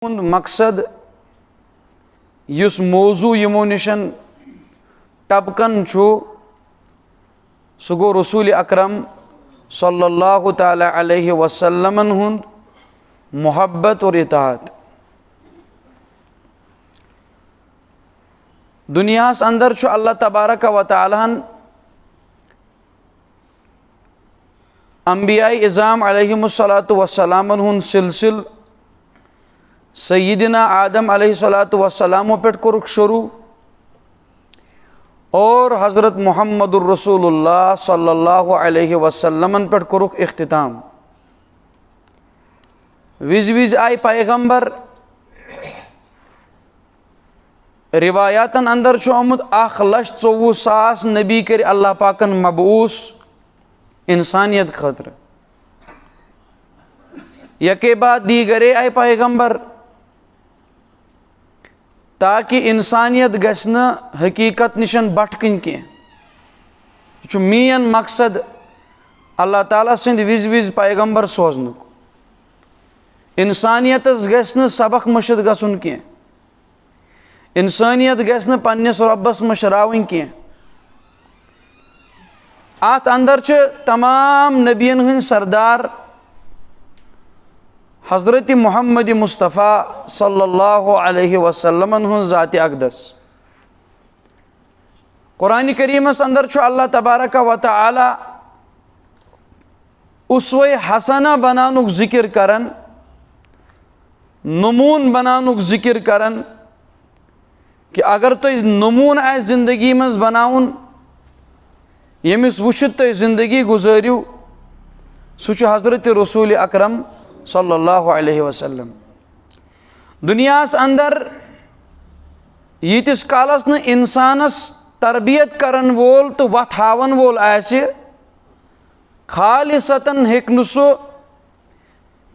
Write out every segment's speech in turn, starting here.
مقصد یس موضوع یمو نشن ٹبکن سہ گو رسول اکرم صلی اللہ تعالی علیہ وسلم ہند محبت اور اطاعت. دنیاس اندر اللہ تبارک و تعالیٰ انبیاء اعظام علیہم الصلاۃ والسلام ہند سلسل سیدنا آدم علیہ الصلاۃ والسلام پہ کورک شروع اور حضرت محمد الرسول اللہ صلی اللہ علیہ وسلم پہ کورک اختتام. وز وز آئی پیغمبر روایاتن اندر آمد 1,24,000 نبی کر اللہ پاکن مبعوث انسانیت خاطر. یکے بعد دیگرے آئی پیغمبر تاکہ انسانیت گژھِ حقیقت نشن بٹکن کی. یہ مین مقصد اللہ تعالیٰ سند وز وز پیغمبر سوزنک. انسانیتس گژھِ سبق مشد گژھن کی. انسانیت گژھِ پننس ربس مشراوٕنۍ کینٛہہ. ات اندر تمام نبین ہند سردار حضرت محمد مصطفیٰ صلی اللہ علیہ وسلم ہن ذات اقدس. قرآن کریمس اندر اللہ تبارک و تعالی اسوہ حسنہ بنانک ذکر کرن، نمون بنانک ذکر کرن کہ اگر تُہۍ نمون آسہِ زندگی مز بناون یمس وچھت تُہۍ زندگی گزٲرِو سُہ چھُ حضرت رسول اکرم صلی اللہ علیہ وسلم. دنیاس اندر یتس کالس نہ انسانس تربیت کرن وول تو وتھ ہاون وول آسہِ خالصتاً ہیٚکہِ نہٕ سُہ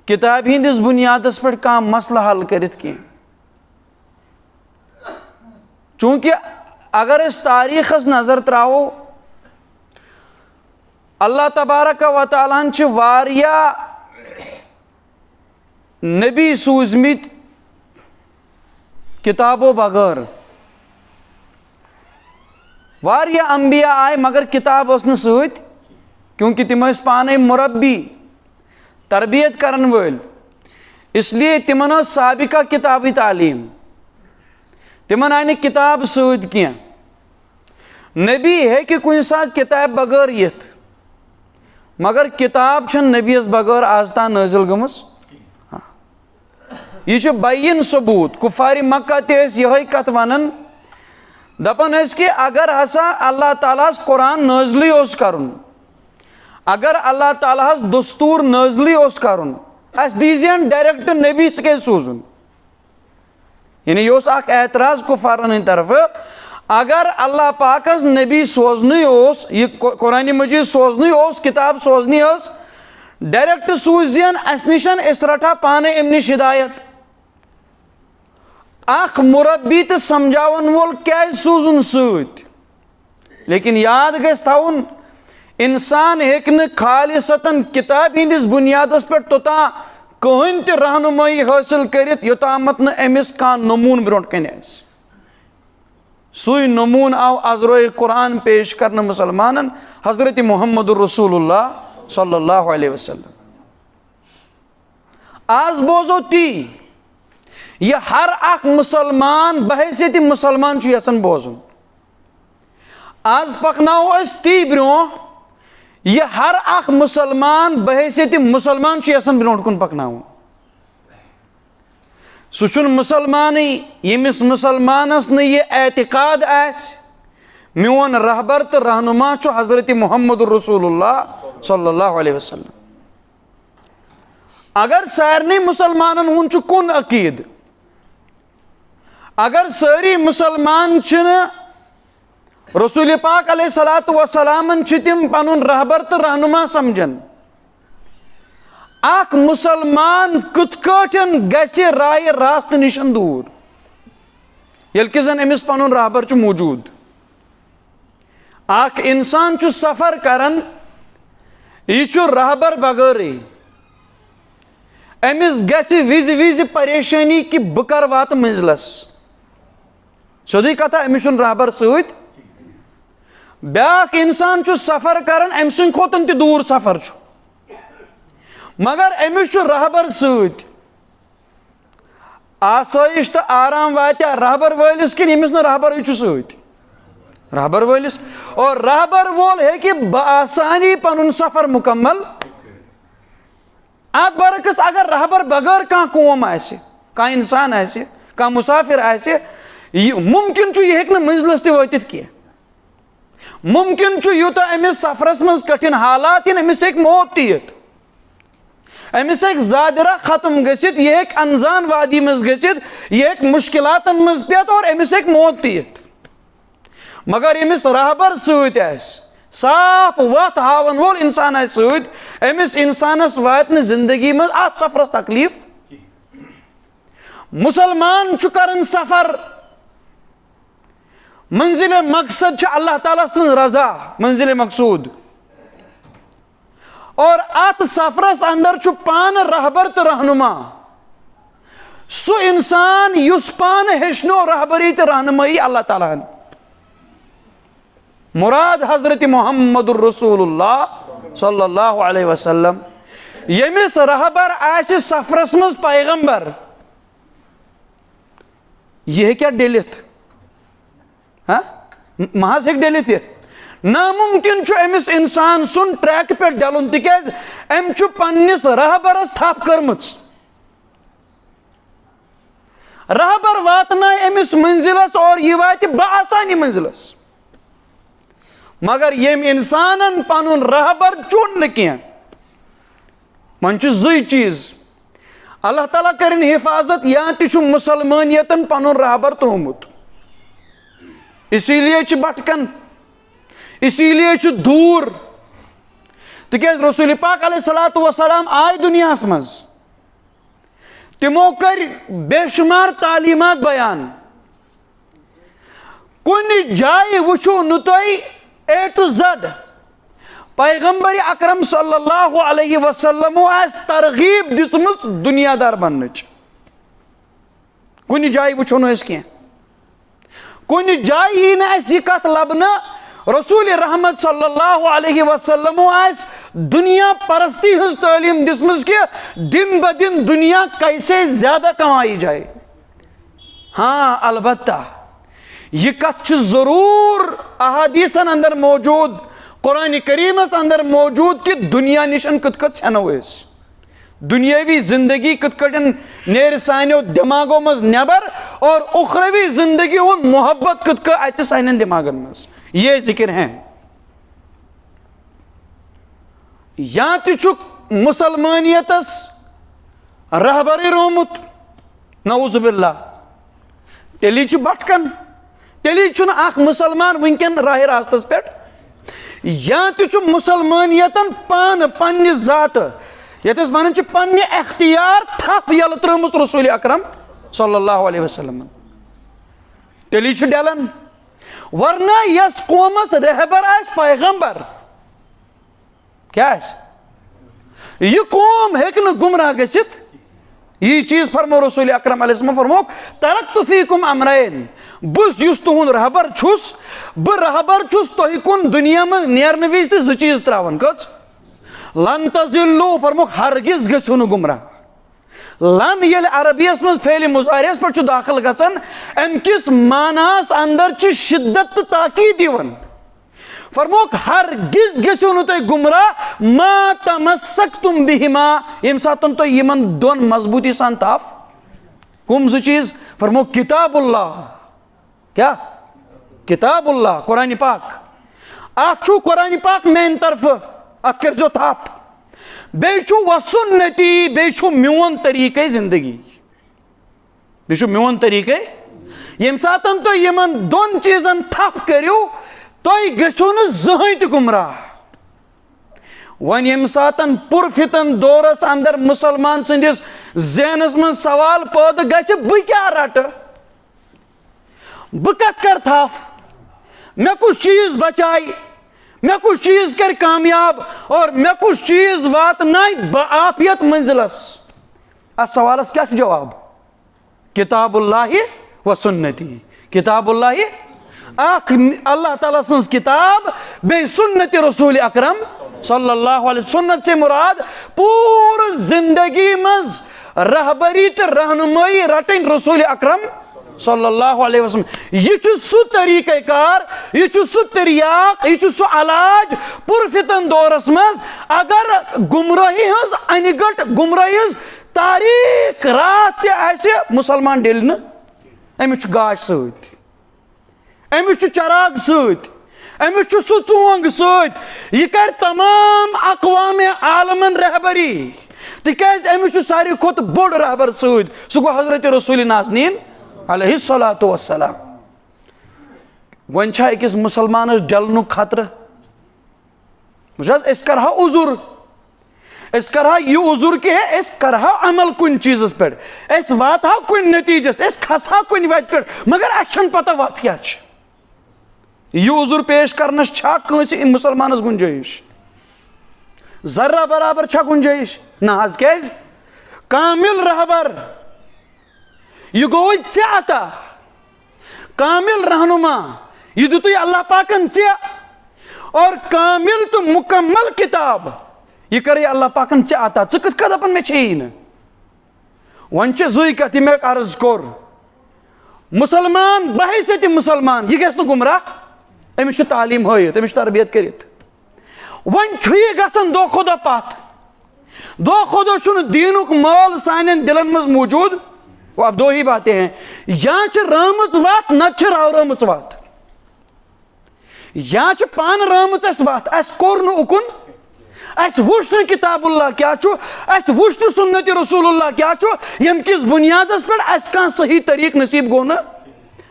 کتاب ہندس بنیادس پٮ۪ٹھ کانٛہہ مسلہٕ حل کٔرِتھ کینٛہہ. چونکہ اگر اس تاریخس نظر تراو اللہ تبارک و تعالیٰ ہن واریاہ نبی سوزمت کتابو بغیر. واریاہ انبیاء آئے مگر کتاب ٲس نہٕ سۭتۍ کیونکہ تم ٲسۍ پانے مربی تربیت کرن وٲلۍ. اس لیے تمن ٲس سابقہ کتابی تعلیٖم. تمن آئی نہٕ کتاب سۭتۍ کینٛہہ. نبی ہیٚکہِ کُنہِ ساتہٕ کتاب بغٲر یِتھ مگر کتاب چھنہٕ نبیس بغٲر آز تام نٲزِل گٔمٕژ. یہ چھُ بیٖن ثبوٗت. کُفارِ مکہ تہِ ٲسۍ یِہے کتھ ونان دپان ٲسۍ کہ اگر ہسا اللہ تعالیٰ ہس قرآن نٲزلٕے اوس کرُن، اگر اللہ تعالیٰ ہس دستوٗر نٲزلٕے اوس کرُن اسہِ دیٖزِہن ڈایریکٹ نبی سُہ کیازِ سوزُن. یعنی یہ اوس اکھ اعتراض کفارن ہند طرفہٕ. اگر اللہ پاکس نبی سوزنٕے اوس، یہ قرآن مجید سوزنٕے اوس، کتاب سوزنی ٲس، ڈایریکٹ سوٗزِہن اسہِ نِشن أسۍ رٹہا پانے امہِ نِش ہدایت. اکھ مربی تہٕ سمجھاون وول کیازِ سوٗزُن سۭتۍ. لیکن یاد گژھِ تھاوُن انسان ہیٚکہِ نہٕ خالصتاً کتاب ہندس بنیادس پٮ۪ٹھ توٚتام کٕہٕنۍ تہِ رہنمٲیی حٲصِل کٔرِتھ یوٚتامتھ نہٕ أمِس کانٛہہ نموٗن برونٛٹھ کَنہِ آسہِ. سُے نموٗن آو عذرائے قرآن پیش کرنہٕ مسلمانن حضرت محمد الرسول اللہ صلی اللہ علیہ وسلم. آز بوزو تی یہ ہر اکھ مسلمان بحیثیت مسلمان چھُ یژھان بوزُن. آز پکناوو أسۍ تی برونٛٹھ یہ ہر اکھ مسلمان بحیثیت مسلمان چھُ یژھان برونٛٹھ کُن پکناوُن. سُہ چھُنہٕ مسلمانٕے ییٚمِس مسلمانس نہٕ یہ اعتقاد آسہِ میون رہبر تہٕ رہنما چھُ حضرت محمد الرسول اللہ صلی اللہ علیہ وسلم. اگر سارنٕے مسلمانن ہُنٛد چھُ کُن عقیٖدٕ، اگر سٲری مسلمان چھِنہٕ رسول پاک علیہ الصلوۃ والسلامن چھِ تِم پنُن رہبر تہٕ رہنما سمجھان، اکھ مسلمان کِتھ کٲٹھۍ گژھِ رایہِ راستہٕ نِشن دوٗر ییٚلہِ کہِ زن أمِس پنُن رہبر چھُ موٗجوٗد. اکھ انسان چھُ سفر کران، یہ چھُ رہبر بغٲرٕے. امس گژھِ وِزِ پریشانی کہ بہٕ کر واتہٕ منزلس سیودٕے کتھا أمِس چھُنہٕ رہبر سۭتۍ بیٛاکھ انسان چھُ سفر کران أمۍ سٕنٛدِ کھۄتہٕ تہِ دوٗر سفر چھُ مگر أمِس چھُ رہبر سۭتۍ آسٲیِش تہٕ آرام واتیا رہبر وٲلِس کِنہٕ ییٚمِس نہٕ رہبرٕے چھُ سۭتۍ رہبر وٲلِس اور رہبر وول ہیٚکہِ بآسانی پنُن سفر مکمل اتھ برعکس اگر رہبر بغٲر کانٛہہ قوم آسہِ کانٛہہ اِنسان آسہِ کانٛہہ مُسافِر آسہِ مُمکِن چھُ یہِ ہیٚکہِ نہٕ منزلس تہِ وٲتِتھ کینٛہہ مُمکِن چھُ یوٗتاہ أمِس سفرس منٛز کٹھِن حالات یِن أمِس ہیٚکہِ موت تہِ یِتھ أمِس ہیٚکہِ زادِرا ختم گٔژھِتھ یہِ ہیٚکہِ انزان وادی منٛز گٔژھِتھ یہِ ہیٚکہِ مُشکِلاتن منٛز پٮ۪تھ اور أمِس ہیٚکہِ موت تہِ یِتھ مگر ییٚمِس رہبر سۭتۍ آسہِ صاف وتھ ہاون وول انسان آسہِ سۭتۍ أمِس انسانس واتہِ نہٕ زندگی منٛز اتھ سفرس تکلیٖف مُسلمان چھُ کران سفر منزِلِ مقصد چھِ اللہ تعالیٰ سٕنٛز رضا منزِلِ مقصوٗد اور اتھ سفرس اندر چھُ پانہٕ رہبر تہٕ رہنما سُہ انسان یُس پانہٕ ہیٚچھنو رہبری تہٕ رہنمٲیی اللہ تعالیٰ ہن مراد حضرت محمد الرسول اللہ صلی اللہ علیہ وسلم ییٚمِس رہبر آسہِ سفرس منٛز پیغمبر یہِ ہیٚکیٛاہ ڈٔلِتھ محض ہیٚکہِ ڈٔلِتھ یہِ ناممکن چھُ أمِس انسان سُنٛد ٹریکہِ پٮ۪ٹھ ڈلُن تِکیٛازِ أمۍ چھُ پننِس رہبرس تھپھ کٔرمٕژ رہبر واتنایہِ أمِس منزلس اور یہِ واتہِ بآسانی منزلس مگر ییٚمۍ انسانن پنُن رہبر چُن نہٕ کینٛہہ وۄنۍ چھُ زٕے چیٖز اللہ تعالیٰ کٔرِنۍ حفاظت یا تہِ چھُ مُسلمٲنیتن پنُن رہبر تھوٚومُت اسی لیے چھِ بٹکن اسی لیے چھُ دوٗر تِکیٛازِ رسوٗلِ پاک علیہ الصلوٰتُ وسلام آے دُنیاہس منٛز تِمو کٔرۍ بے شُمار تعلیٖمات بیان کُنہِ جایہِ وٕچھو نہٕ تُہۍ اے ٹو زڈ پیغمبر اکرم صلی اللہ علیہ وسلمو آسہِ ترغیٖب دِژمٕژ دُنیا دار بننٕچ کُنہِ جایہِ وٕچھو نہٕ أسۍ کینٛہہ کُنہِ جایہِ یی نہٕ اَسہِ یہِ کتھ لبنہٕ رسوٗلِ رحمت صلی اللہ علیہ وسلمو آسہِ دُنیا پرستی ہٕنٛز تعلیٖم دِژمٕژ کہِ دن بہ دن دُنیا کیسے زیادہ کمائی جائے ہاں البتہ یہ کتھ چھِ ضروٗر احادیٖثن اندر موجوٗد قرآنِ کریٖمس اندر موجوٗد کہِ دُنیا نِش کِتھ کٔنۍ ژھٮ۪نو أسۍ دُنیٲوی زندگی کِتھ کٲٹھۍ نیرِ سانیو دٮ۪ماغو منٛز نٮ۪بر اور اُخروی زندگی ہُنٛد محبت کِتھ کٔنۍ اَژِ سانٮ۪ن دٮ۪ماغن منٛز یہ ذکر ہیں یا تہِ چھُکھ مُسلمٲنیتس رہبرٕے روومُت نعوذ باللہ تیٚلی چھُ بٹکن تیٚلی چھُنہٕ اکھ مُسلمان وٕنکٮ۪ن راہِ راستس پٮ۪ٹھ یا تہِ چھُ مُسلمٲنیتن پانہٕ پننہِ ذاتہٕ یتھ أسۍ ونان چھِ پننہِ اختیار تھپھ یلہٕ ترٲومٕژ رسوٗلِ اکرم صلی اللہ علیہ وسلمن تیٚلی چھُ ڈلان ورنہ یس قومس رہبر آسہِ پیغمبر کیٛاہ آسہِ یہِ قوم ہیٚکہِ نہٕ گمراہ گٔژھِتھ یی چیٖز فرمو رسوٗلِ اکرم علیہ السلام فرموکھ ترکتُ فیکم امرین بہٕ یُس تُہُنٛد رہبر چھُس بہٕ رہبر چھُس تۄہہِ کُن دُنیا منٛز نیرنہٕ وِزِ تہِ زٕ چیٖز ترٛاوان کٔژ لن تزلوا فرموکھ ہرگز گٔژھِو نہٕ گمراہ لن ییٚلہِ عربیس منٛز فعلِ مضارعس پٮ۪ٹھ چھُ داخل گژھان امہِ کِس معناہس اندر چھِ شدت تہٕ تاکیٖد یِوان فرموکھ ہرگز گٔژھِو نہٕ تُہۍ گمراہ ما تمسکتم بہما ییٚمہِ ساتہٕ تُہۍ یِمن دۄن مضبوٗطی سان تھپھ کُم زٕ چیٖز فرموکھ کتاب اللہ کیٛاہ کتاب اللہ قرآنِ پاک اکھ چھُ قرآنِ پاک میانہِ طرفہٕ اتھ کٔرۍزیو تھپھ بیٚیہِ چھُ وسُنتی بیٚیہِ چھُ میون طریٖقے زندگی بیٚیہِ چھُ میون طریٖقے ییٚمہِ ساتہٕ تُہۍ یِمن دۄن چیٖزن تھپھ کٔرِو تُہۍ گٔژھِو نہٕ زٕہٕنۍ تہِ گمراہ وۄنۍ ییٚمہِ ساتہٕ پُرفتن دورس اندر مُسلمان سٕنٛدِس ذہنس منٛز سوال پٲدٕ گژھِ بہٕ کیٛاہ رٹہٕ بہٕ کتھ کرٕ تھپھ مےٚ کُس چیٖز بچایہِ مےٚ کُس چیٖز کرِ کامیاب اور مےٚ کُس چیٖز واتنایہِ بآفیت منزلس اس سوالس کیا جواب؟ کتاب اللہ و سنتی. کتاب اللہ اخ اللہ تعالیٰ سنز کتاب بے سنت رسول اکرم صلی اللہ علیہ وسلم. سنت سے مراد پور زندگی مز رہبری تو رہنمائی رٹن رسول اکرم صلی اللہ علیہ وسلم. یہ سو طریقہ کار، یہ سو تریاق، یہ سو علاج پرفتن دورس مز اگر گمراہی ہز انگٹ گمراہی ہز تاریخ رات ایسے مسلمان ڈیلن امس گاش ست، امس چراغ ست، امس سو ژونگ ست، یہ کر تمام اقوام عالمن رہبری تکیاز امس ساری کھت بوڑ رہبر ست، سہ گو حضرت رسول نازنین علیہ الصلاۃ والسلام. ون چھا أکس مسلمانس ڈلنک خطرہ؟ اس کرہا عذر، اس کرہا یہ عذر کہ اس کرہا عمل کن چیزس پہ، اس واتہا کن نتیجس، اس کھسہا کن وت پہ، مگر اس چھن پتہ وات کیا چھ. یہ عذر پیش کرنس چھا کنسی مسلمانس گنجائش؟ ذرہ برابر چھا گنجائش؟ نہ حظ. کیاز کامل رہبر یہ گوئی ژے عطا، کامل رہنما یہ دتوی اللہ پاکن ژے، اور کامل تو مکمل کتاب یہ کرے اللہ پاکن ژے عطا. ژٕ کِتھ کٔنۍ دپان مےٚ چھیی نہٕ؟ وۄنۍ چھِ زٕے کتھ یہِ مےٚ عرض کوٚر، مسلمان بحیثیت مسلمان یہ گژھِ نہٕ گمراہ، أمِس چھِ تعلیٖم ہٲیِتھ، أمِس چھِ تربیت کٔرِتھ. وۄنۍ چھُ یہِ گژھان دۄہ کھۄتہٕ دۄہ پتھ، دۄہ کھۄتہٕ دۄہ چھُنہٕ دیٖنُک مٲل سانٮ۪ن دِلن منٛز موٗجوٗد. وہ اب دو ہی باتیں ہیں، یا چھ رامٕژ وتھ نتہٕ چھِ راورٲمٕژ وتھ. یا چھ پانہٕ رٲمٕژ اَسہِ وتھ، اَسہِ کوٚر نہٕ اُکُن، اَسہِ وٕچھ نہٕ کتاب اللہ کیٛاہ چھُ، اَسہِ وٕچھ نہٕ سنت رسول اللہ کیٛاہ چھُ، ییٚمہِ کِس بُنیادس پٮ۪ٹھ اَسہِ کانٛہہ صحیح طریٖقہٕ نصیٖب گوٚو نہٕ.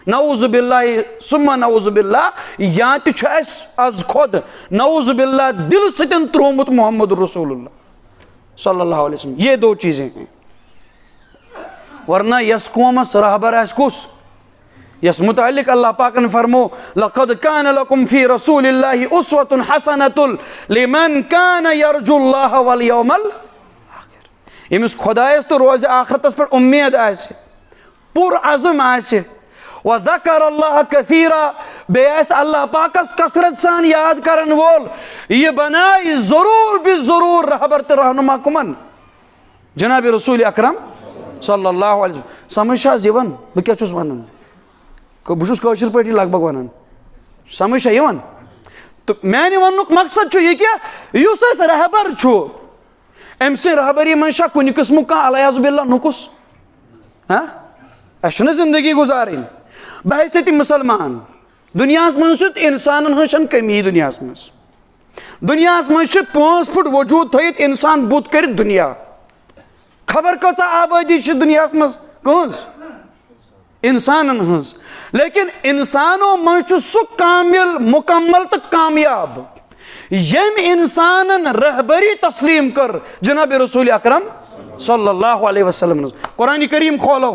نعوذ باللہ ثم نعوذ باللہ، یا تہِ چھُ اَسہِ آز خۄد نعوذ باللہ دل سۭتۍ ترٛوومُت محمد رسول اللہ صلی اللہ علیہ وسلم. یہ دو چیزیں ہیں. ورنہ یس قومس رہبر آس کس یس متعلق اللہ پاکن فرمو لقد کان لکم فی رسول اللہ اسوۃ حسنۃ لمن کان یرجو اللہ والیوم الاخر. یمس خدایس تو روز آخرتس پر امید آسہِ، پر عزم آسہِ، وذکر اللہ کثیرا، بیٚیہِ آسہِ اللہ پاکس کثرت سان یاد کرن وول، یہ بنائے ضرور بھی ضرور رہبر تہٕ رہنما کمن؟ جناب رسول اکرم صلی اللہ علیہ وسلم. سمجھ چھا یوان بہ کیا چھس ونان؟ بہ چھس کٲشِر پٲٹھی لگ بگ ونان. سمجھ چھا یوان؟ تو میانہِ وننُک مقصد چھُ یہِ کہِ یُس اَسہِ رہبر چھُ أمۍ سٕنٛدِ رہبری منٛز چھا کُنہِ قٕسمُک کانٛہہ الیاذ باللہ نقص؟ اَسہِ چھنہٕ زندگی گُزارٕنۍ بحیثیت مسلمان. دُنیاہس منٛز چھِ انسانن ہٕنٛز چھنہٕ کمی دُنیاہس منٛز. دُنیاہس منٛز چھِ 5 پھٕٹ وجوٗد تھٲیِتھ انسان بُت کٔرِتھ دُنیا. خبر کۭژاہ آبٲدی چھِ دُنیاہس منٛز؟ کٕہٕنٛز؟ انسانن ہٕنٛز. لیکن انسانو منٛز چھُ سُہ کامل مکمل تہٕ کامیاب ییٚمۍ انسانن رہبری تسلیٖم کٔر جناب رسول اکرم صلی اللہ علیہ وسلم ہٕنٛز. قرآن کریم کھولو،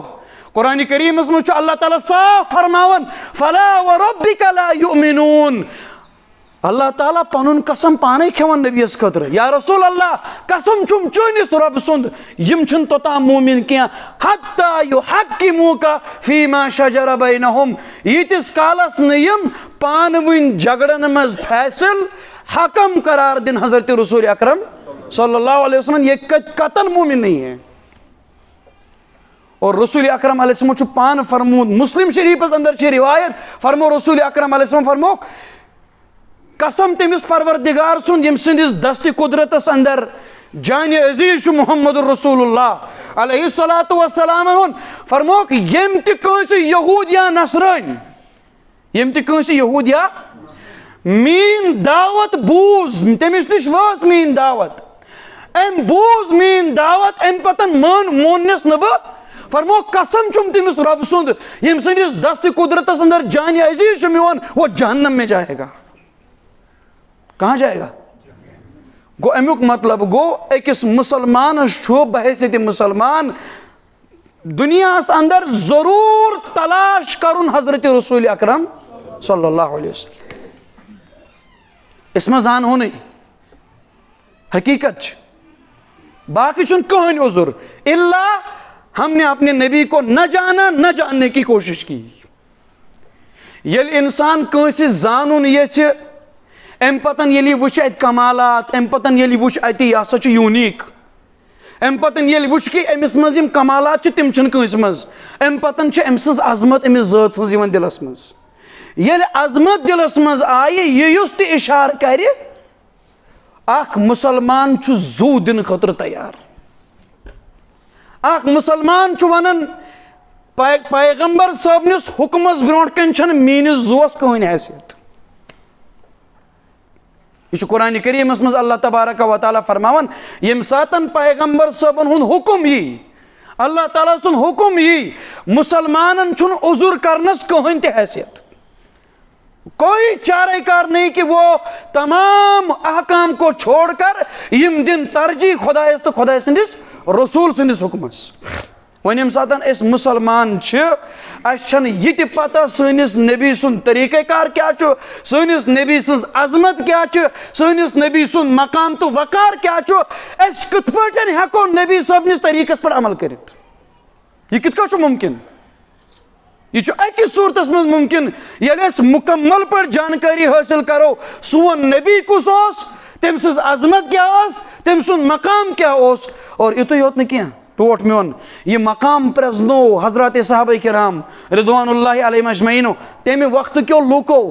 قرآن کریمس منٛز چھُ اللہ تعالیٰ صاف فرماوان فلا وربک لا یؤمنون. اللہ تعالیٰ پنن قسم پانے کھیوان نبیس خاطر، یا رسول اللہ قسم چھم چٲنِس رۄبہٕ سُنٛد یم چھِنہٕ توٚتام مومن کینٛہہ حتی یحکموک فیما شجر بینہم، ییٖتِس کالس نہٕ یم پانہٕ ؤنۍ جگڑن منٛز فیصل حکم قرار دن حضرت رسول اکرم صلی اللہ علیہ وسلم. یہ قطعاً مومن نہیں ہے. اور رسول اکرم علیہ السلام چھُ پانہٕ فرموت، مسلم شریفس اندر چھِ روایت، فرمو رسول اکرم علیہ السلام فرموک قسم تمس پروردگار سن یم سندس دست قدرتس اندر جان عزیز چھُ محمد رسول اللہ علیہ الصلاۃ والسلام فرموک یم تہِ کٲنٛسہِ یہوٗد یا نصرٲنۍ، یم تہِ کٲنٛسہِ یہوٗد یا میٲنۍ دعوت بوٗز، تٔمِس نِش وٲژ میٲنۍ دعوت، أمۍ بوٗز میٲنۍ دعوت، أمۍ پتن موننس نہٕ بہٕ، فرمو قسم چھُم تٔمِس رۄبہٕ سُنٛد یم سندس دست قدرتس اندر جان عزیز چھُ میون، وہ جہنم میں جائے گا. کہاں جائے گا؟ گو امیک مطلب گو أکِس مسلمانس چھُ بحیثیت مسلمان دنیاہس اندر ضرور تلاش کرن حضرت رسول اکرم صلی اللہ علیہ وسلم. اس میں زانو نہیں، حقیقت. باقی چھن کہین عذر الا ہم نے اپنے نبی کو نہ جانا نہ جاننے کی کوشش کی. یل انسان کنسی زانن یژھِ ام پتن یلی وچھ ات کمالات ام پتن یلی وچھ ات یہ ہسا چھ یونیک ام پتن یلی وچھ کہ امس مز یم کمالات چھ تم چھن کنسی مز ام پتن چھ ام سز عظمت امس ذات سز یوان دلس مز. یل عظمت دلس مز آئی یہ یس تہ اشارہ کر اخ مسلمان چھ زو دن خاطر تیار. اخ مسلمان چھ ونان پیغمبر صٲبنس حکمس برونٹ کن چھن میانس زوس کہین حیثیت. یہ قرآن کریمس مز اللہ تبارک و تعالیٰ فرماون یم ساتن پیغمبر صٲبن ہند حکم یی اللہ تعالیٰ سن حکم یی مسلمانن چھن عذر کرنس کہین تہ حیثیت. کوئی چارہ کار نہیں کہ وہ تمام احکام کو چھوڑ کر یم دن ترجیح خدایس تو خدا سندس رسول سندس حکمس. ون یم ساتن اس مسلمان اس چھن یہ تہ پتہ سنس نبی سن طریقہ کار کیا چھ سنس نبی سن عظمت کیا چھ سنس نبی سن مقام تو وقار کیا چھ اس کت پٹن ہیکو نبی صبنس طریقس پر عمل کرت. یہ کت کا چھ ممکن؟ یہ چھ اکس صورتس مز ممکن یل اس مکمل پر جانکاری حاصل کرو سون نبی کس اوس تم سز عظمت کیا اس تم سن مقام کیا اس. اور اتو یوت نہ کیا ٹوٹ میون یہ مقام پرزنو حضرات صحابہ کرام رضوان اللہ علیہم اجمعین تمہ وقت کیو لوکو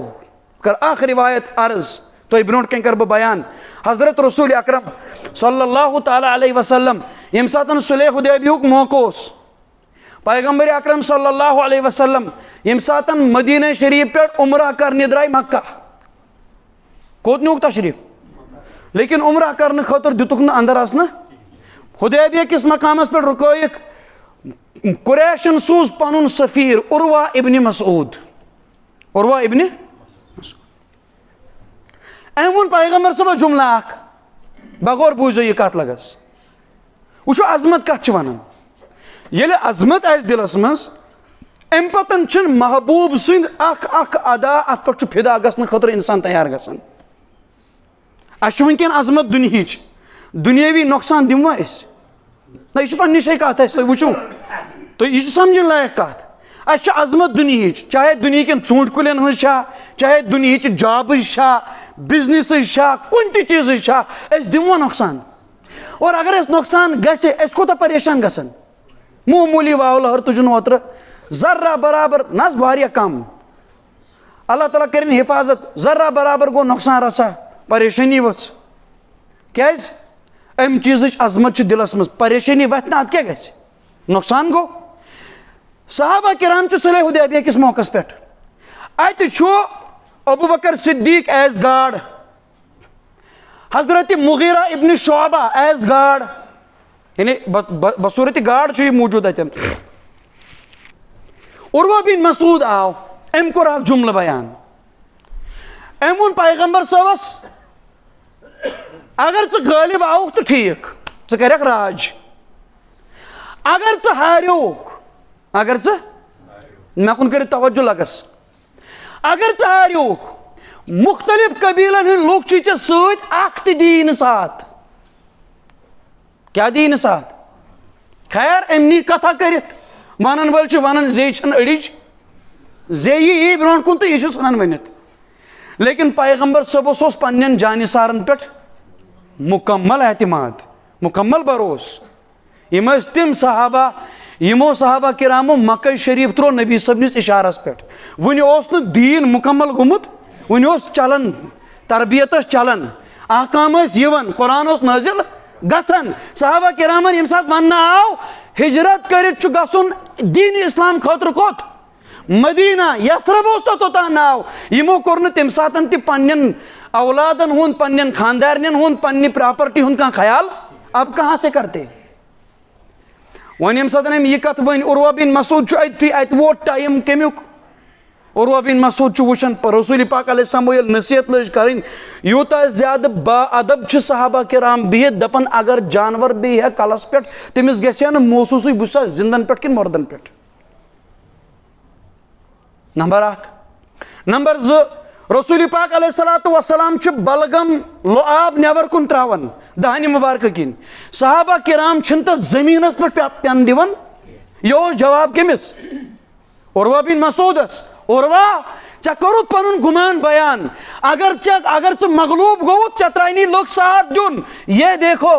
کر اخ روایت عرض تو برونٹ کن کر بیان. حضرت رسول اکرم صلی اللہ تعالی علیہ وسلم یم ساتن صلح حدیبیہ موقع اس پیغمبر اکرم صلی اللہ علیہ وسلم یم ساتن مدینہ شریف پہ عمرہ کرنے درائے مکہ کوت نیوک تشریف لیکن عمرہ کرنے خاطر دتک نہ اندر اسنا حدیبیہ کس مقامس پہ رکویک قریشن سوز پنن سفیر عروہ ابن مسعود. عروہ ابن مسعود امون پیغمبر صبح جملہ اخ بغور بوزو یہ کت لگس وچو عظمت کت چھ ونان یل عظمت آس دلس مز ام پتن چھن محبوب سند اخ اخ ادا ات پہ فدا گھن خاطر انسان تیار گھان. اس ونکن عظمت دنہچ دنیاوی نقصان دموا اس نہ یہ پنہ جائے کت تھی وچو تو یہ سمجھن لائق کت. اس عظمت دنہچ چاہے دنہکن ژوٗنٛٹھۍ کُلٮ۪ن ہٕنٛز چھا چاہے دنہچ جابٕچ چھا بزنسٕچ چھا کُنہِ تہِ چیٖزٕچ چھا أسۍ دِمو نۄقصان. اور اگر اس نۄقصان گژھِ أسۍ کوٗتاہ پریشان گژھان. معموٗلی واو لہر تُجن اوترٕ ذرہ برابر نس واریاہ کم اللہ تعالیٰ کرن حفاظت ذرہ برابر گو نۄقصان رسا پریشانی ؤژھ کیٛازِ امہِ چیٖزٕچ عظمت چھِ دلس منٛز پریشانی وتھِ نہٕ اتھ کیٛاہ گژھِ نۄقصان گوٚو. صحابہ کرام چھِ صلح حدیبیہ کِس موقعس پٮ۪ٹھ اتہِ چھُ ابو بکر صدیق ایز گارڈ حضرت مغیرہ ابن شعبہ ایز گارڈ یعنی بصورت گارڈ چھُ یہِ موجوٗد اتٮ۪ن. عروہ بن مسعود آو ام کوٚر اکھ جملہٕ بیان ام ووٚن پیغمبر صٲبس اگر ژٕ غٲلب آوُکھ تہٕ ٹھیٖک ژٕ کریکھ راج اگر ژٕ ہاریوکھ اگر ژٕ مےٚ کُن کٔرِو توجہ لگس اگر ژٕ ہاریوکھ مختلف قبیلن ہٕنٛدۍ لُکھ چھِ ژےٚ سۭتۍ اکھ تہِ دی نہٕ ساتھ. کیا دی نہٕ ساتھ خیر أمۍ نی کتھا کٔرِتھ ونن وٲلۍ چھِ ونان زے چھنہٕ أڑِج زے یی برونٛٹھ کُن تہٕ یہِ چھُس ونان ؤنِتھ. لیکن پیغمبر صٲبس اوس پننٮ۪ن جانِثارن پٮ۪ٹھ مکمل اعتماد مکمل بروس. یم ٲسۍ تِم صحابہ یمو صحابہ کرامو مکہ شریف ترٛوو نبی صٲبنِس اشارس پٮ۪ٹھ. وُنہِ اوس نہٕ دیٖن مکمل گوٚمُت وُنہِ اوس چلان تربیت ٲس چلان احکام ٲسۍ یِوان قرآن اوس نٲزِل گژھان. صحابہ کرامن ییٚمہِ ساتہٕ وننہٕ آو ہجرت کٔرِتھ چھُ گژھُن دیٖنِ اسلام خٲطرٕ کوٚت مدینہ یثرب اوس توٚتام ناو یِمو کوٚر نہٕ تمہِ ساتہٕ تہِ پننٮ۪ن اولادن ہُنٛد پننٮ۪ن خاندارنٮ۪ن ہُنٛد پننہِ پراپرٹی ہُنٛد کانٛہہ خیال اب کہاں سے کرتے. وۄنۍ ییٚمہِ ساتہٕ أمۍ یہِ کتھ ؤنۍ عروہ بن مسعود چھُ أتھی اتہِ ووت ٹایم کمیُک. عروہ بن مسعود چھُ وٕچھان رسول پاک علیہ السلام ییٚلہِ نصیحت لٔج کرٕنۍ یوٗتاہ زیادٕ با ادب چھِ صحابہ کرام بِہِتھ دپان اگر جانور بیٚیہِ ہا کلس پٮ۪ٹھ تٔمِس گژھِ ہا نہٕ محسوٗسٕے بہٕ چھُسا زندن پٮ۪ٹھ کِنہٕ مردن پٮ۪ٹھ. نمبر اکھ. نمبر زٕ رسول پاک علیہ الصلوۃ والسلام چھ بلغم لعاب نیبر کن تراون دہنہِ مبارکہ کن صحابہ کرام چھن تس زمینس پہ پین دِوان یہ جواب کمس عروہ بن مسعودس عروہ ژےٚ کوٚرُتھ پنُن گمان بیان اگر ژٕ مغلوب گوٚوُتھ ژےٚ ترٛاونی لُکھ ساتھ دیُن یہ دیکھو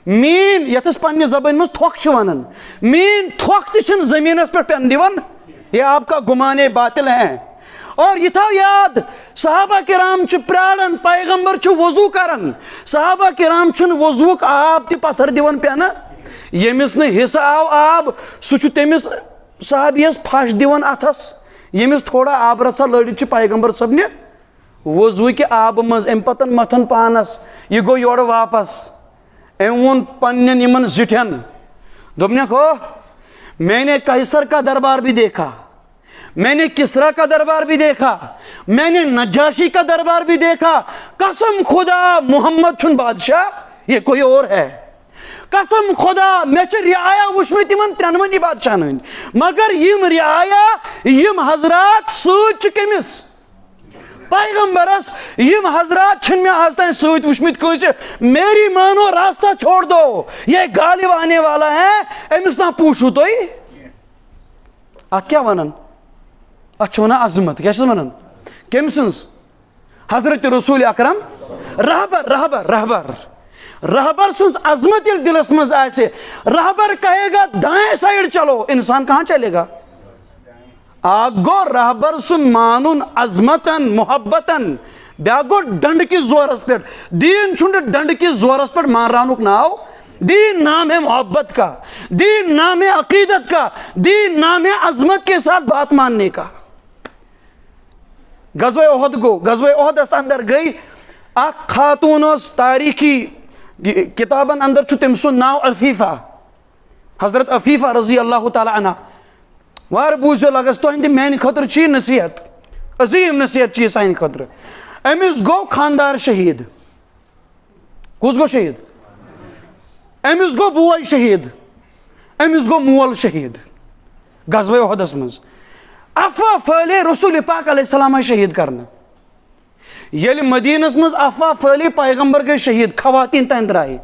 مین یتس پننہِ زبٲنۍ منٛز تھۄکھ چھِ ونان مین تھۄکھ تہِ چھِنہٕ زمینس پہ پین دِوان یہ آپ کا گمان باطل ہے اور یہ تھاو یاد صحابہ کرام چھ پرارن پیغمبر چھ وضو کرن صحابہ کرام چھن وضوک آب تہ پتھر دیون پینا یمس نہ حصہ آو آب سہ چھ تمس صحابیس پھش دیون اتھس یمس تھوڑا آب رسا لڑت چھ پیغمبر صبنہ وضو کہ آب مز ام پتن متھن پانس یہ گو یور واپس ام وون پنن یمن زٹھن دوپنک ہو میں نے قیصر کا دربار بھی دیکھا میں نے کسرا کا دربار بھی دیکھا میں نے نجاشی کا دربار بھی دیکھا قسم خدا محمد چھن بادشاہ یہ کوئی اور ہے قسم خدا میں چھ رعایا وچھمت تمن ترنونی بادشاہ ہند مگر یم رعایا یم حضرات سوچ کمس پیغمبرس یم حضرات چھن میں آج تین سوچ وچھمت کچھ میری مانو راستہ چھوڑ دو یہ غالب آنے والا ہے امس نہ پوچھو تو کیا ونن اچھا ونان عظمت کیا ونان کم سنس حضرت رسول اکرم رہبر رہبر رہبر رہبر سنس عظمت یل دلس مز آسے رہبر کہے گا دائیں سائیڈ چلو انسان کہاں چلے گا آگو رہبر سن مانون عظمتن محبتن بیا گو ڈنڈ کی زورس پر دین چھنڈ ڈنڈ کی زورس پر مان رانوک ناو دین نام ہے محبت کا دین نام ہے عقیدت کا دین نام ہے عظمت کے ساتھ بات ماننے کا غزوہ احد گو غزوہ احد اس اندر گئی اخ خاتون اس تاریخی کتابن اندر چھو تم سن ناو عفیفہ حضرت عفیفہ رضی اللہ تعالی عنہ وار بوجھو لگس تو اندی مین خطر چی نصیحت عظیم نصیحت چی سائن خطر امیس گو خاندار شہید کس گو شہید امیس گو بوئی شہید امیس گو مول شہید غزوہ احدس مز افواہ پھلے رسول پاک علیہ السلام شہید کرنا یل مدینس مز افواہ پھلے پیغمبر گئے شہید خواتین تین درائے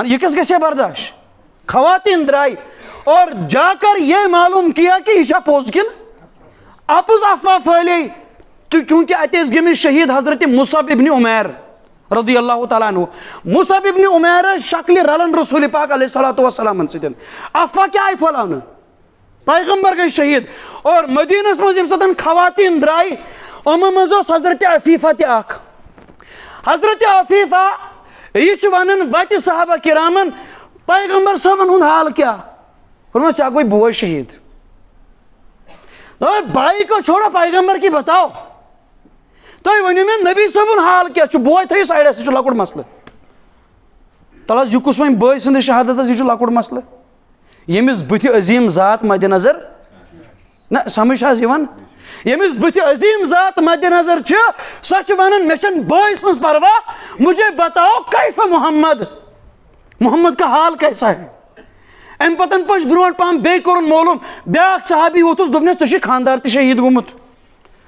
یہ کس گسے برداشت خواتین درائے اور جا کر یہ معلوم کیا کہ یہ پوز کن اپز افواہ پھلے چونکہ اتیس گمس شہید حضرت مصعب ابن عمیر رضی اللہ تعالیٰ عنہ مصعب ابن عمیر شکل رلن رسول پاک علیہ السلام سن افواہ کیا آئی پھلاؤنا پیغمبر گئی شہید اور مدینس مز یم ساتن خواتین درائی ام مز حضرت عفیفہ تہ اخ حضرت عفیفہ یہ ونن وتہ صحابہ کرامن پیغمبر صاحبن ہند حال کیا فرمایا ژےٚ گوٚے بوے شہید بھائی کو چھوڑو پیغمبر کی بتاؤ تُہۍ ؤنِو مےٚ نبی صٲبُن حال کیٛاہ چھُ بوے تھٲیِو سایڈس یہِ چھُ لۄکُٹ مسلہٕ تل حظ یہِ کُس وۄنۍ بٲے سٕنٛدِ شہادتس یہِ چھُ لۄکُٹ مسلہٕ ییٚمِس بٕتھِ عظیٖم ذات مدِ نظر نہ سمجھ حظ یِوان ییٚمِس بٕتھِ عظیٖم ذات مدِ نظر چھِ سۄ چھِ ونان مےٚ چھنہٕ بٲے سٕنٛز پرواہ مجھے بتاؤ کیف محمد محمد کا حال کیسا ہے ام پتن پچ برونٹ پہم بیٚیہِ کوٚرُن معلوم بیاکھ صحابی ووتُس دوٚپنس ژےٚ چھُے خاندار تہِ شہید گوٚمُت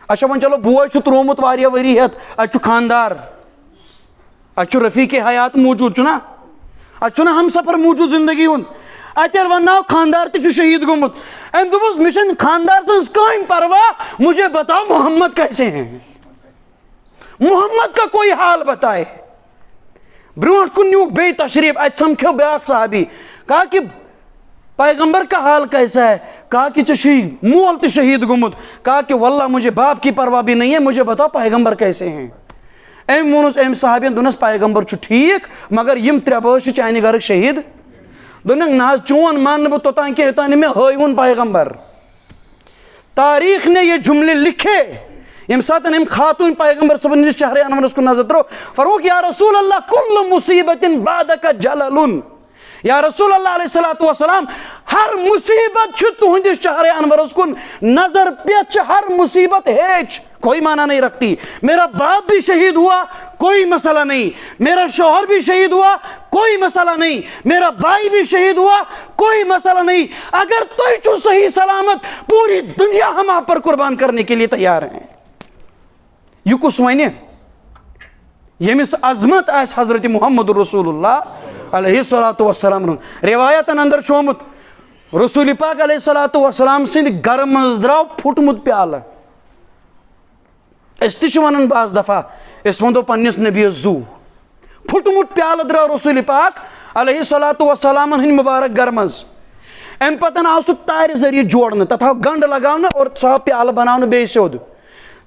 اچھا وۄنۍ چلو بوے چھُ ترٛوومُت واریاہ ؤری ہٮ۪تھ اتہِ چھُ خاندار اتہِ چھُ رفیٖق حیات موٗجوٗد چھُنا اتہِ چھُنہ ہم سفر موٗجوٗد زندگی ہُنٛد اتہِ ییٚلہِ ونناو خاندار تہِ چھُ شہید گوٚمُت أمۍ دوٚپُس مےٚ چھنہٕ خاندار سٕنٛز کٕہٕنۍ پرواہ مجھے بتاؤ محمد کیسے ہیں محمد کا کوئی حال بتائے برونٹ کن نیوک بیٚیہِ تشریف اتہِ سمکھیو بیاکھ صحابی کہا کہ پیغمبر کا حال کیسا ہے کہا کہ ژےٚ چھُے مول تہِ شہید گوٚمُت کہا کہ واللہ مجھے باپ کی پرواہ بھی نہیں ہے مجھے بتاؤ پیغمبر کیسے ہیں أمۍ ووٚنُس أمۍ صحابین دوٚپنس پیغمبر چھُ ٹھیٖک مگر یِم ترٛےٚ بٲژ چھِ چانہِ گرٕکۍ شہید دوٚپنکھ نہ حظ چون ماننہٕ بہٕ توٚتام کینٛہہ یوٚتام نہٕ مےٚ ہٲیوُن پیغمبر تاریخ نے یہ جملے لکھے ییٚمہِ ساتہٕ أمۍ خاتوٗن پیغمبر صٲبن نِش شہرِ انورس کُن نظر ترٛوو فرمووُکھ یا رسول اللہ کُلُّ مُصیبتٍ بعدک جلل یا رسول اللہ علیہ الصلوۃ والسلام ہر مصیبت چھ تہندس شہر انورس کن نظر پیت ہر مصیبت ہیچ کوئی معنی نہیں رکھتی. میرا باپ بھی شہید ہوا کوئی مسئلہ نہیں, میرا شوہر بھی شہید ہوا کوئی مسئلہ نہیں, میرا بھائی بھی شہید ہوا کوئی مسئلہ نہیں, اگر تُہۍ چھو صحیح سلامت پوری دنیا ہم آپ پر قربان کرنے کے لیے تیار ہیں. یہ کس ونہ یمس عظمت آس حضرت محمد رسول اللہ علیہ الصلوۃ والسلام. روایتن اندر چھومت رسول پاک علیہ الصلوۃ والسلام سند گھر مز درو پھٹمت پیالہ. اس تہ ونان بعض دفعہ اس وندو پنس نبی زو پھٹمت پیالہ درو رسول پاک علیہ الصلوۃ والسلام ہند مبارک گھر مز. ام پتن آو سہ تارِ ذریعہ جوڑنے, تتھ آو گنڈ لگاونہ اور سہ آو پیالہ بناونہ بیٚیہِ سیوٚد.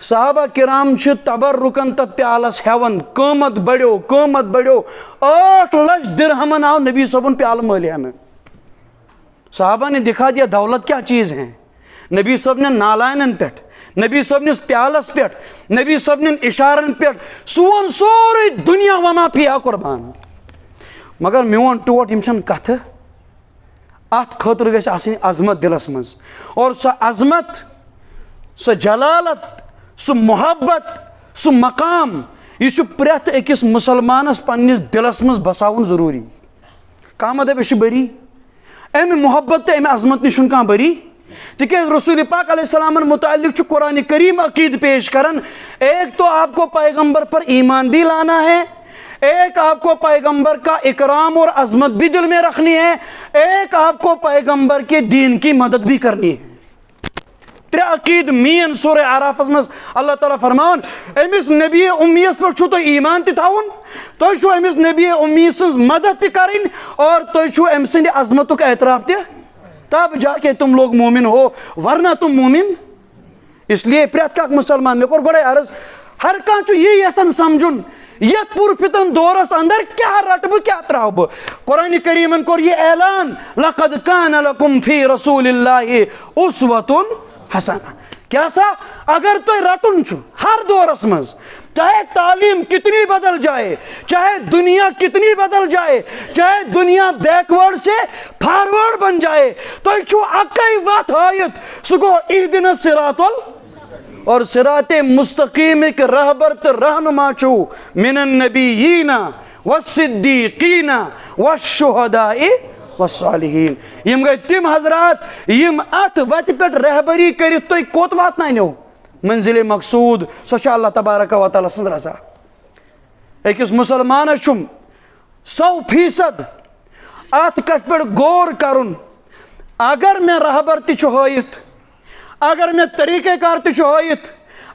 صحابہ کرام چھ تبرکن تت پیالس ہیون, قیمت بڑھو 8 لچھ درہمن آو نبی صبن پیالہ ملیانہ. صحابہ نے دکھا دیا دولت کیا چیز ہے. نبی صاحب نے نالائنن پہ, نبی صاحب نس پیالس پہ, نبی صاحب نے اشارن پہ سون سوری دنیا وما پیا قربان. مگر میون ٹوٹ یم چھن کتھ ات خاطر گژھِ آسٕنۍ عظمت دلس مز, اور سۄ عظمت, سۄ جلالت, سُہ محبت, سُہ مقام یہ پریت أکِس مسلمانس پننس دلس مز بساون ضروری. کانٛہہ ما دپہِ یہِ چھُ بری, امہِ محبت تہٕ امہِ عظمت نش چھُنہٕ کانٛہہ بری. تکیاز رسول پاک علیہ السلام متعلق چھُ قرآن کریم عقید پیش کرن, ایک تو آپ کو پیغمبر پر ایمان بھی لانا ہے, ایک آپ کو پیغمبر کا اکرام اور عظمت بھی دل میں رکھنی ہے, ایک آپ کو پیغمبر کے دین کی مدد بھی کرنی ہے. ترے عقید مین سورہ اعراف مز اللہ تعالیٰ فرمان امس نبی امیس پر چھو تو ایمان تہ تھاون, تو چھو امس نبی امی سز مدد تہ کرن, اور تو چھو ام سند عظمتک اعتراف تہ, تب جا کے تم لوگ مومن ہو, ورنہ تم مومن. اس لیے پریت کا مسلمان میں کور گوڑے عرض, ہر کان چھو یہ یسن سمجھن یت پور فتن دورس اندر کیا رٹ بہ کیا تراو بہ. قرآن کریمن کور یہ اعلان لقد کان لکم فی رسول اللہ اسوۃ حسنہ. کیا سا اگر تو رٹن چھو ہر دورس مز, چاہے تعلیم کتنی بدل جائے, چاہے دنیا کتنی بدل جائے, چاہے دنیا بیکورڈ سے فارورڈ بن جائے, تو چھو اکائی وات آیت سو گو اہدنا الصراط اور صراط مستقیم کے رہبر تو رہنما چھو من النبیین والصدیقین والشہداء والصالحین. یم گئی تم حضرات یم ات وت پہ رہبری کرت تھی کوت واتنو منزل مقصود, سو اللہ تبارک و تعالیٰ سن رضا. اکس مسلمانس چھم 100% ات کت پہ غور کرن. اگر میں رہبر تہ ہائت, اگر میں طریقہ کار تہ ہائت,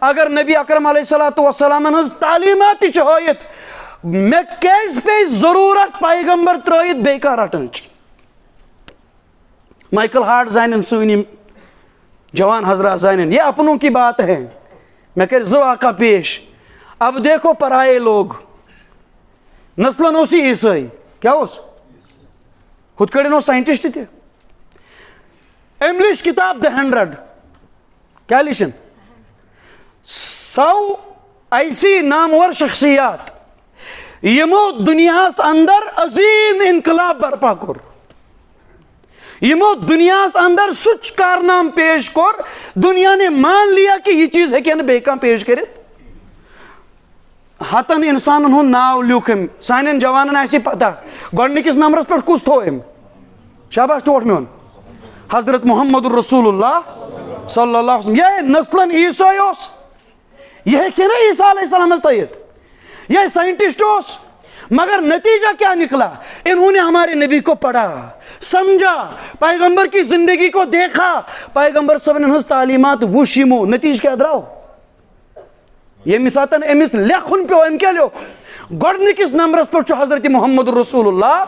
اگر نبی اکرم علیہ الصلوۃ والسلام ہز تعلیمات تہ ہائت, میں کیس پہ ضرورت پیغمبر ترائیت بیکار رٹنچ. مائیکل ہارٹ زانن سونی جوان حضرات زانن, یہ اپنوں کی بات ہے. میں کر زو واقعہ پیش. اب دیکھو پرائے لوگ نسلن اسی عیسائی, کیا اس خود کڑے نو سائنٹسٹ تھے. انگلش کتاب The 100 کیا لکھن 100 ایسی نامور شخصیات یمو دنیاس اندر عظیم انقلاب برپا کر, یمو دنیاس اندر سچ کارنام پیش کر, دنیا نے مان لیا کہ یہ چیز ہے کہ بیکاں پیش کرت. ہتن انسانن ہن ناو لیوکھم, سانن جوانن آسی پتہ گۄڈنِکِس نمبرس پٮ۪ٹھ کُس تھوٚوم, شاباش ٹوٹ میون, حضرت محمد الرسول اللہ صلی اللہ علیہ وسلم. یہ نسلن عیسائی اوس, یہ ہیٚکہِ نا عیسیٰ علیہ السلامس تھٲیِتھ, یہ سائنٹسٹ اوس, مگر نتیجہ کیا نکلا, انہوں نے ہمارے نبی کو پڑھا, سمجھا, پیغمبر کی زندگی کو دیکھا, پیغمبر صلی اللہ علیہ وسلم تعلیمات وُچھ یمو, نتیجہ کیا دراو, یہ مثاتن امس لیکھن پیو, ام کیا لیوکھ گۄڈنِکِس نمبرس پر حضرت محمد رسول اللہ,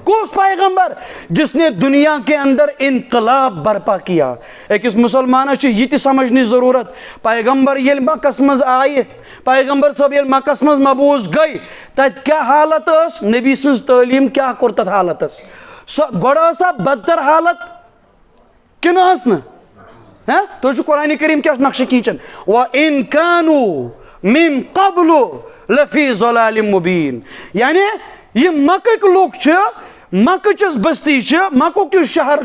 کس پیغمبر جس نے دنیا کے اندر انقلاب برپا کیا. ایک مسلمانس یہ تہ سمجھنے ضرورت, پیغمبر یل مکس مز آئے, پیغمبر صاحب یل مکس مز مبوس گئی, تت کیا حالت اس, نبی سنز تعلیم کیا کور تت حالت اس, گوڑا سا بدتر حالت کن اس نا, تو قرآن کریم کیا نقش کھینچن, وَإِن كَانُوا مِن قَبْلُ لَفِي ضَلَالٍ مُبِينٍ. یعنی یہ مکک لوگ مکہ چس بستی مکہ کس شہر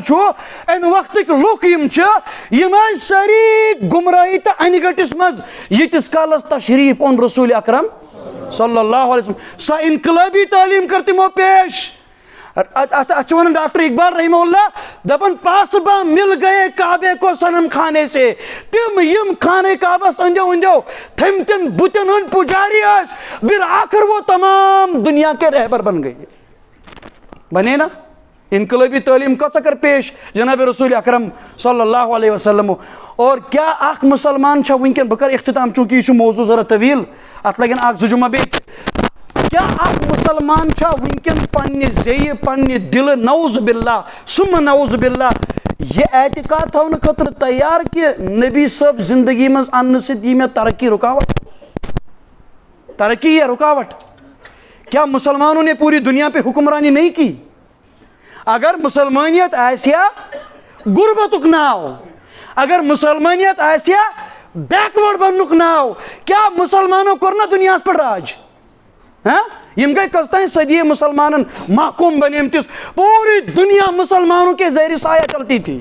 ام وقت لوک یم ساری گمراہی تو ان گٹس مز یتس کالس تشریف اون رسول اکرم صلی اللہ علیہ وسلم سا انقلابی تعلیم کر تمو پیش. اتھ ون ڈاکٹر اقبال رحمہ اللہ دپن پاسباں مل گئے کعبے کو صنم خانے سے. تم یم خانے کعبس اندو اندو تھم تن بتن ہند پجاری آس بالآخر وہ تمام دنیا کے رہبر بن گئے. بنے نا انقلابی تعلیم کچھ کر پیش جناب رسول اکرم صلی اللہ علیہ وسلم. اور کیا اخ مسلمان چھا ونکن بہ کر اختتام چونکہ یہ موضوع ذرا طویل ات لگن اخ زٕ جمعہ بیٚیہِ. کیا اخ مسلمان چھا ونکن پنہ زیہ پنہ دل نعوذ باللہ ثم نعوذ باللہ یہ اعتقاد تھون خاطر تیار کہ نبی صاحب زندگی مز ان سی میں ترقی رکاوٹ ترقی یا رکاوٹ؟ کیا مسلمانوں نے پوری دنیا پہ حکمرانی نہیں کی؟ اگر مسلمانیت آسیا غربتک ناو، اگر مسلمانیت آسیا بیکورڈ بننک ناو، کیا مسلمانوں کرنا دنیا پر راج؟ ہاں یم گئی کستان صدی مسلمانن محکوم بنیمتس پوری دنیا مسلمانوں کے زیر سایہ چلتی تھی.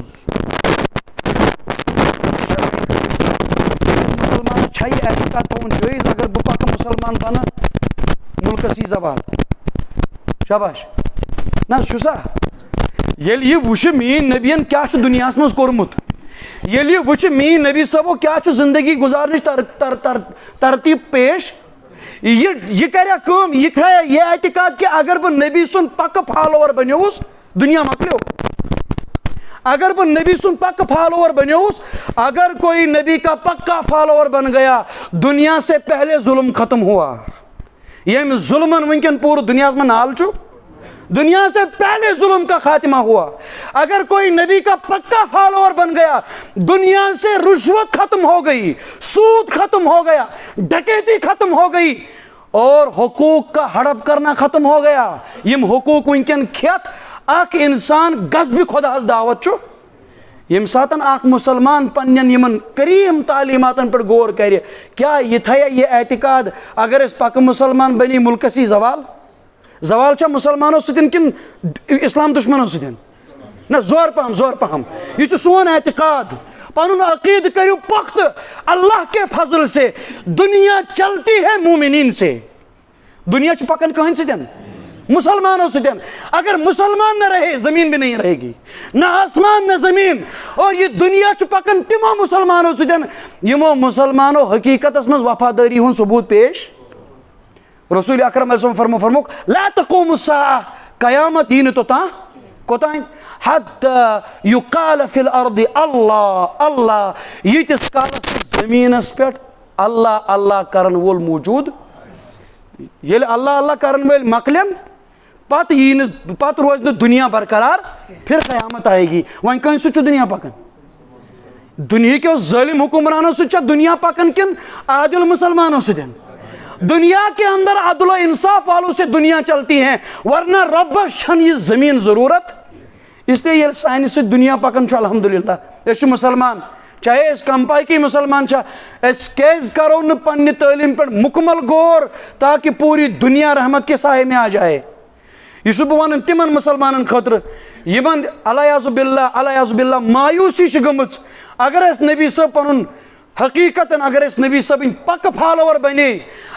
مسلمان چھائی اعتقاد تھون جائز اگر بہ پکہ مسلمان بنا ملکسی زوال شاباش نا شسا یل یہ وچھ مین نبین کیا دنیا مز کورمت، یل یہ وچھ مین نبی صاحبو کیا زندگی گزارنچ ترتیب پیش، یہ کریا کام، یہ تھایا یہ اعتقاد کہ اگر بہ نبی سن پکہ فالوور بنیوس دنیا مکلیو. اگر بہ نبی سن پکہ فالوور بنیوس، اگر کوئی نبی کا پکا فالوور بن گیا دنیا سے پہلے ظلم ختم ہوا. یم ظلمن ونکن پور دنیا میں نال چھو، دنیا سے پہلے ظلم کا خاتمہ ہوا. اگر کوئی نبی کا پکا فالوور بن گیا دنیا سے رشوت ختم ہو گئی، سود ختم ہو گیا، ڈکیتی ختم ہو گئی اور حقوق کا ہڑپ کرنا ختم ہو گیا. یم حقوق ونکن کھیت اک انسان غصب خدا ہز دعوت چھو. یم ساتن اک مسلمان پنن یمن کریم تعلیماتن پر غور کرے کیا یہ تھیا یہ اعتقاد اگر اس پک مسلمان بنی ملکسی زوال زوال چھا مسلمانوں ستن کن اسلام دشمنوں ستن؟ نہ زور پہم یہ سون اعتقاد. پنن عقید کریو پخت اللہ کے فضل سے. دنیا چلتی ہے مومنین سے، دنیا چھ پکن کہن ستن؟ مسلمانوں ستن. اگر مسلمان نہ رہے زمین بھی نہیں رہے گی، نہ آسمان نہ زمین. اور یہ دنیا چھ پکن تمو مسلمانوں ستن یمو مسلمانوں حقیقت مز وفاداری ہن ثبوت پیش. رسول اکرم علیہ وسلم فرموک لا تقوم الساعہ قیامت یہ تو کوتاں حتی یقال فی الارض اللہ اللہ یتس کالس زمینس پہ اللہ اللہ کرن وول موجود. یل اللہ اللہ کرن ول مکلن پت روز دنیا برقرار پھر قیامت آئے گی. وہیں کہیں سچ دنیا پکن؟ دنیا کے ظالم حکمرانوں سے دنیا پکن کن عادل مسلمانوں سے دن؟ دنیا کے اندر عدل و انصاف والوں سے دنیا چلتی ہیں، ورنہ رب چھن یہ زمین ضرورت. اس لیے یہ سائن سے دنیا پکن چھو الحمدللہ. اس مسلمان چاہے اس کمپائی کی مسلمان چاہ اس کیز کرو ن پنی تعلیم پر مکمل غور تاکہ پوری دنیا رحمت کے سائے میں آ جائے. یہ چھو بوانن تمن مسلمانن خطر یمن علیہ باللہ مایوسی چھ گمچ. اگر اس نبی صاحب پنن حقیقت اگر اس نبی صاحب پک فالوور بنے،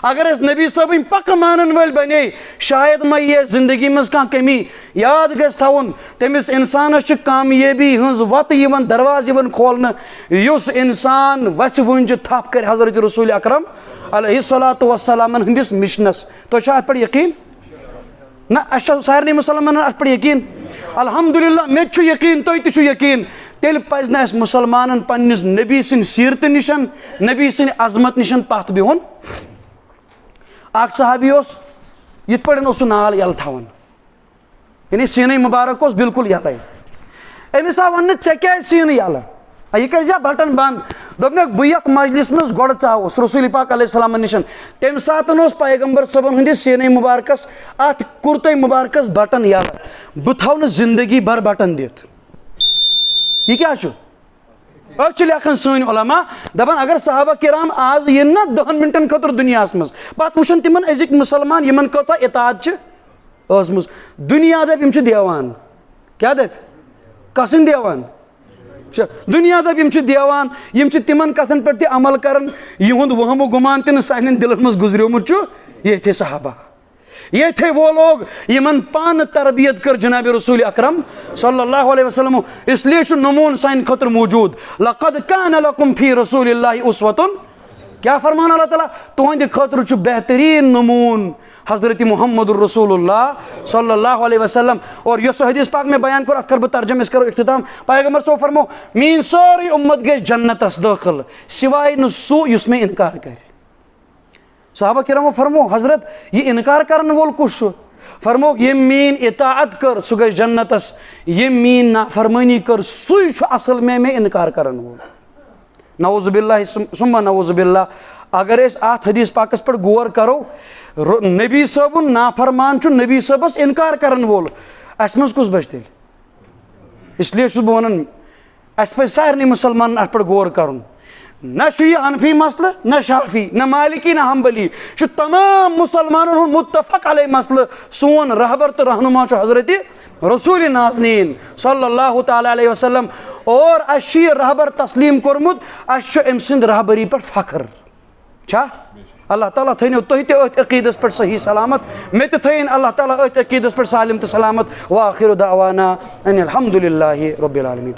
اگر اس نبی صاحب پک مانن ول بنے، شاید میں یہ زندگی مز کان کمی یاد گژھِ تھاون. تمس انسانس کامیابی ہنز وت یوان دروازہ یوان کھولنا یس انسان وچ ونج تھپ کر حضرت رسول اکرم علیہ الصلوۃ والسلام ہندس مشنس. تو ات پر یقین؟ نہ اچھا سارے مسلمان ات پر یقین؟ الحمدللہ مے چھُ یقین تُہۍ تہِ چھُ یقین. تیل پز نا اس مسلمانن پنس نبی سن سیرت نشن نبی سن عظمت نشن پتھ بہن. اخ صحابی اس یت پڑھن اس نال یل تھاون یعنی سینہ مبارک اس بالکل یلے. امس آو ون ژے کیا سینہ یلہ یہ کر جا بٹن بند. دپنک بہ یک مجلس مز گۄڈٕ ژاوُس رسول پاک علیہ السلام نشن. تمہ ساتن اس پیغمبر صٲبن ہندس سینہ مبارکس ات کرتے مبارکس بٹن یلہ. بہ تھاو نہٕ زندگی بھر بٹن دِتھ. یہ کیا چھو؟ لکھن سن علماء دپان اگر صحابہ کرام آز ین نا 10 منٹن خطر دنیا مز پتہ وچھن تمن ازک مسلمان یمن کۭژاہ اطاعت چھ. ٲسمٕژ دُنیا دَپہِ یِم چھِ دیوان کیٛاہ دَپہِ کَسٕنۍ دیوان دُنیا دَپہِ یِم چھِ دیوان یِم چھِ تِمن کَتھن پٮ۪ٹھ تہِ عمل کران یِہُنٛد وہم و گُمان تہِ نہٕ سانٮ۪ن دِلن منٛز گُزریومُت چھُ ییٚتھے صحابہ ییٚتھے وہ لوگ یِمن پانہٕ تربیت کٔر جناب رسول اکرم صلی اللہ علیہ وسلم اس لیے چھُ نموٗن سانہِ خٲطرٕ موٗجوٗد لقد کان لکم فی رسول اللہ اسوۃ کیٛاہ فرمان اللہ تعالیٰ تُہنٛدِ خٲطرٕ چھُ بہتریٖن نموٗن حضرت محمد الرسول اللہ صلی اللہ علیہ وسلم اور یۄس سۄ حدیث پاک مےٚ بیان کوٚر اتھ کرٕ بہٕ ترجم أسۍ کرو اختتام پیغمبر صٲب فرمو میٲنۍ سٲرٕے اُمت گژھِ جنتس دٲخل سوائے نہٕ سُہ یُس مےٚ انکار کرِ صحابہ کرامو فرمو حضرت یہ انکار کرن وول کُس چھُ فرموکھ ییٚمۍ میٲنۍ اطاعت کٔر سُہ گژھِ جنتس ییٚمۍ میٲنۍ نافرمٲنی کٔر سُے چھُ اصل مےٚ انکار کرن وول نعوذ باللہ ثم نعوذ باللہ اگر أسۍ اتھ حدیث پاکس پٮ۪ٹھ غور کرو نبی صٲبُن نافرمان چھُ نبی صٲبس انکار کرن وول اسہِ منٛز کُس بچہِ تیٚلہِ اس لیے چھُس بہٕ ونان اسہِ پزِ سارنٕے مُسلمانن اتھ پٮ۪ٹھ غور کرُن نہ چھُ یہِ حنفی مسلہٕ نہ شافی نہ مالکی نہ حنبلی یہِ چھُ تمام مُسلمانن ہُنٛد متفق علیہ مسلہٕ سون رہبر تہٕ رہنما چھُ حضرت رسول ناظریٖن صلی اللہ تعالیٰ علیہ وسلم اور اسہِ چھُ یہِ رہبر تسلیٖم کوٚرمُت اسہِ چھُ أمۍ سٕنٛدِ رہبری پٮ۪ٹھ فخر چھا اللہ تعالیٰ تھٲینو تُہۍ تہِ أتھۍ عقیٖدس پٮ۪ٹھ صحیح سلامت مےٚ تہِ تھٲیِن اللہ تعالیٰ أتھۍ عقیٖدس پٮ۪ٹھ سالم تہٕ سلامت وآخر دعوانا ان الحمدُ للہ رب العالمین.